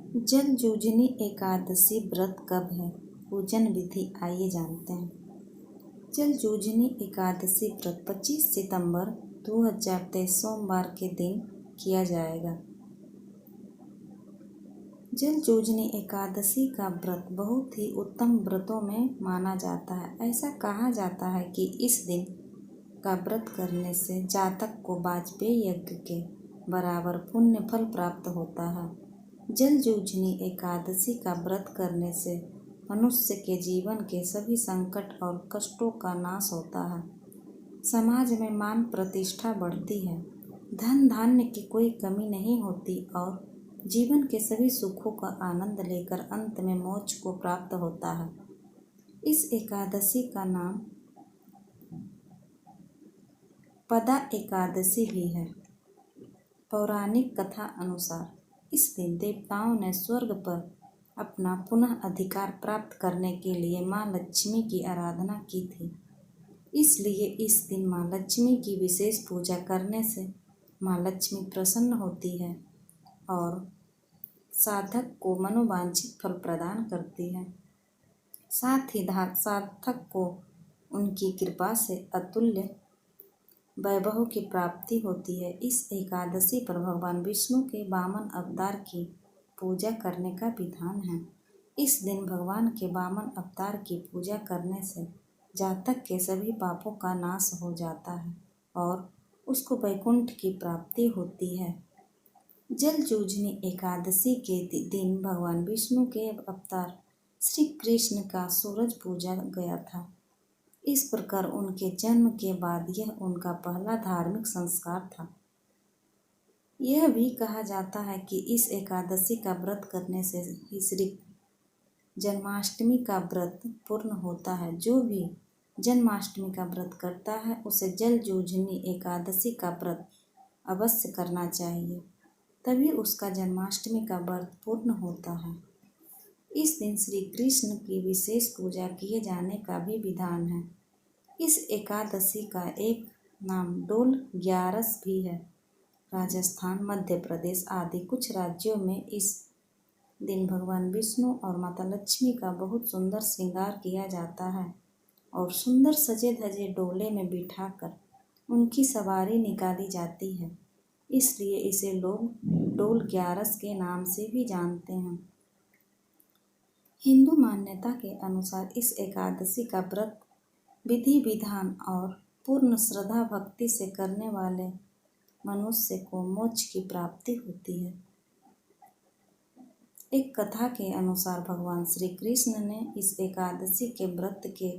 जलजूझनी एकादशी व्रत कब है? पूजन विधि आइए जानते हैं। जलजूझनी एकादशी व्रत 25 सितंबर 2023 सोमवार के दिन किया जाएगा। जलजूझनी एकादशी का व्रत बहुत ही उत्तम व्रतों में माना जाता है। ऐसा कहा जाता है कि इस दिन का व्रत करने से जातक को वाजपेयी यज्ञ के बराबर पुण्य फल प्राप्त होता है। जलजूझनी एकादशी का व्रत करने से मनुष्य के जीवन के सभी संकट और कष्टों का नाश होता है। समाज में मान प्रतिष्ठा बढ़ती है, धन धान्य की कोई कमी नहीं होती और जीवन के सभी सुखों का आनंद लेकर अंत में मोक्ष को प्राप्त होता है। इस एकादशी का नाम पदा एकादशी भी है। पौराणिक कथा अनुसार इस दिन देवताओं ने स्वर्ग पर अपना पुनः अधिकार प्राप्त करने के लिए माँ लक्ष्मी की आराधना की थी। इसलिए इस दिन माँ लक्ष्मी की विशेष पूजा करने से माँ लक्ष्मी प्रसन्न होती है और साधक को मनोवांछित फल प्रदान करती है। साथ ही साधक को उनकी कृपा से अतुल्य वैभव की प्राप्ति होती है। इस एकादशी पर भगवान विष्णु के वामन अवतार की पूजा करने का विधान है। इस दिन भगवान के वामन अवतार की पूजा करने से जातक के सभी पापों का नाश हो जाता है और उसको वैकुंठ की प्राप्ति होती है। जलजूझनी एकादशी के दिन भगवान विष्णु के अवतार श्री कृष्ण का सूरज पूजा गया था। इस प्रकार उनके जन्म के बाद यह उनका पहला धार्मिक संस्कार था। यह भी कहा जाता है कि इस एकादशी का व्रत करने से ही श्री जन्माष्टमी का व्रत पूर्ण होता है। जो भी जन्माष्टमी का व्रत करता है उसे जलजूझनी एकादशी का व्रत अवश्य करना चाहिए, तभी उसका जन्माष्टमी का व्रत पूर्ण होता है। इस दिन श्री कृष्ण की विशेष पूजा किए जाने का भी विधान है। इस एकादशी का एक नाम डोल ग्यारस भी है। राजस्थान, मध्य प्रदेश आदि कुछ राज्यों में इस दिन भगवान विष्णु और माता लक्ष्मी का बहुत सुंदर श्रृंगार किया जाता है और सुंदर सजे धजे डोले में बिठाकर उनकी सवारी निकाली जाती है। इसलिए इसे लोग डोल ग्यारस के नाम से भी जानते हैं। हिंदू मान्यता के अनुसार इस एकादशी का व्रत विधि विधान और पूर्ण श्रद्धा भक्ति से करने वाले मनुष्य को मोक्ष की प्राप्ति होती है। एक कथा के अनुसार भगवान श्री कृष्ण ने इस एकादशी के व्रत के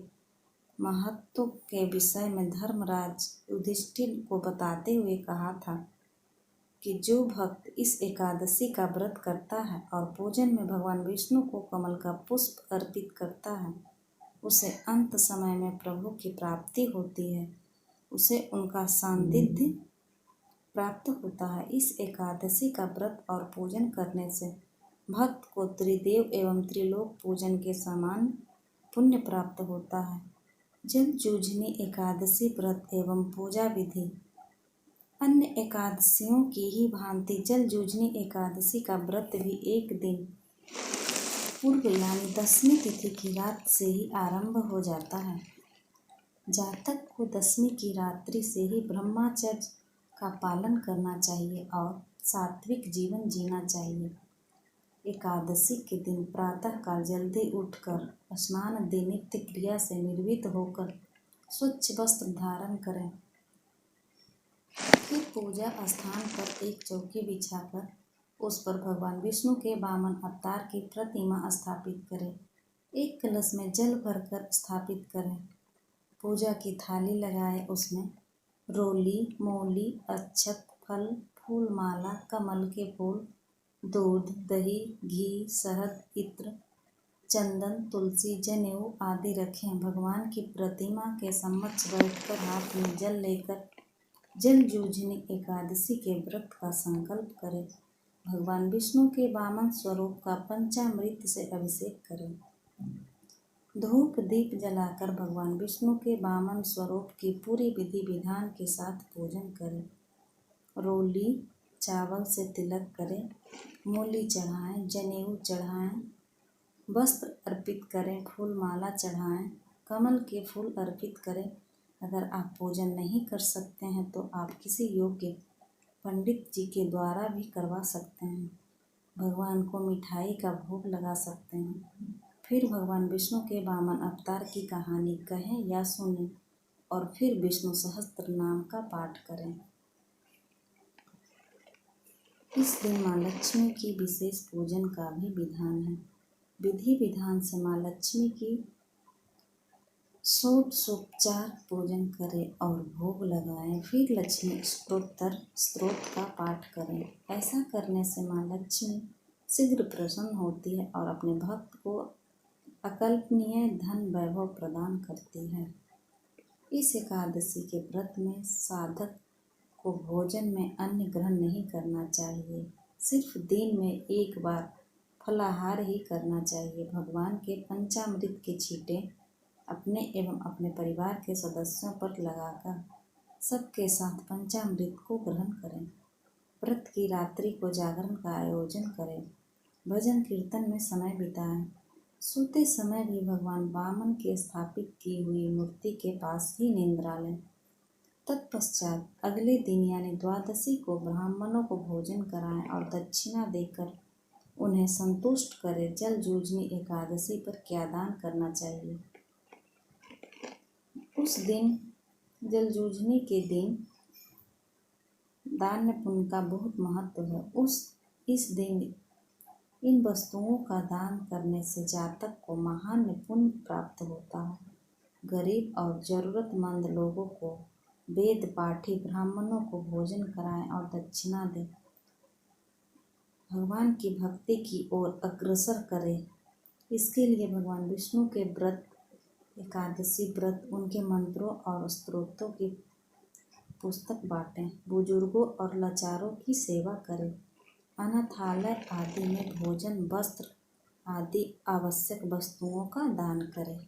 महत्व के विषय में धर्मराज युधिष्ठिर को बताते हुए कहा था कि जो भक्त इस एकादशी का व्रत करता है और पूजन में भगवान विष्णु को कमल का पुष्प अर्पित करता है, उसे अंत समय में प्रभु की प्राप्ति होती है, उसे उनका सान्निध्य प्राप्त होता है। इस एकादशी का व्रत और पूजन करने से भक्त को त्रिदेव एवं त्रिलोक पूजन के समान पुण्य प्राप्त होता है। जलजूझनी एकादशी व्रत एवं पूजा विधि अन्य एकादशियों की ही भांति जलजूझनी एकादशी का व्रत भी एक दिन पूर्व यानी 10वीं तिथि की रात से ही आरंभ हो जाता है। जातक को 10वीं की रात्रि से ही ब्रह्मचर्य का पालन करना चाहिए और सात्विक जीवन जीना चाहिए। एकादशी के दिन प्रातःकाल जल्दी उठकर स्नान आदि नित्य क्रिया से निर्वृत्त होकर स्वच्छ वस्त्र धारण करें। फिर पूजा स्थान पर एक चौकी बिछाकर उस पर भगवान विष्णु के वामन अवतार की प्रतिमा स्थापित करें। एक कलश में जल भरकर स्थापित करें। पूजा की थाली लगाएं, उसमें रोली, मूली, अक्षत, फल, फूल माला, कमल के फूल, दूध, दही, घी, शहद, इत्र, चंदन, तुलसी, जनेऊ आदि रखें। भगवान की प्रतिमा के समक्ष बैठकर हाथ में जल लेकर जलजूझनी एकादशी के व्रत का संकल्प करें। भगवान विष्णु के वामन स्वरूप का पंचामृत से अभिषेक करें। धूप दीप जलाकर भगवान विष्णु के वामन स्वरूप की पूरी विधि विधान के साथ पूजन करें। रोली, चावल से तिलक करें, मूली चढ़ाएं, जनेऊ चढ़ाएं, वस्त्र अर्पित करें, फूल माला चढ़ाएं, कमल के फूल अर्पित करें। अगर आप पूजन नहीं कर सकते हैं तो आप किसी योग्य पंडित जी के द्वारा भी करवा सकते हैं। भगवान को मिठाई का भोग लगा सकते हैं। फिर भगवान विष्णु के वामन अवतार की कहानी कहें या सुनें और फिर विष्णु सहस्त्र नाम का पाठ करें। इस दिन माँ लक्ष्मी की विशेष पूजन का भी विधान है। विधि विधान से माँ लक्ष्मी की षोडशोपचार पूजन करें और भोग लगाएं। फिर लक्ष्मी स्तोत्र का पाठ करें। ऐसा करने से माँ लक्ष्मी शीघ्र प्रसन्न होती है और अपने भक्त को अकल्पनीय धन वैभव प्रदान करती है। इस एकादशी के व्रत में साधक को भोजन में अन्न ग्रहण नहीं करना चाहिए। सिर्फ दिन में एक बार फलाहार ही करना चाहिए। भगवान के पंचामृत के छींटे अपने एवं अपने परिवार के सदस्यों पर लगाकर सबके साथ पंचामृत को ग्रहण करें। व्रत की रात्रि को जागरण का आयोजन करें। भजन कीर्तन में समय बिताएं। सोते समय भी भगवान वामन के स्थापित की हुई मूर्ति के पास ही निद्रा लें। तत्पश्चात अगले दिन यानी द्वादशी को ब्राह्मणों को भोजन कराएं और दक्षिणा देकर उन्हें संतुष्ट करें। जलजूझनी एकादशी पर क्या दान करना चाहिए? उस दिन जलजूझनी के दिन दान पुण्य का बहुत महत्व है। इस दिन इन वस्तुओं का दान करने से जातक को महान पुण्य प्राप्त होता है। गरीब और जरूरतमंद लोगों को, वेद पाठी ब्राह्मणों को भोजन कराएं और दक्षिणा दें। भगवान की भक्ति की ओर अग्रसर करें। इसके लिए भगवान विष्णु के व्रत, एकादशी व्रत, उनके मंत्रों और स्तोत्रों की पुस्तक बांटें। बुजुर्गों और लाचारों की सेवा करें। अनाथालय आदि में भोजन, वस्त्र आदि आवश्यक वस्तुओं का दान करें।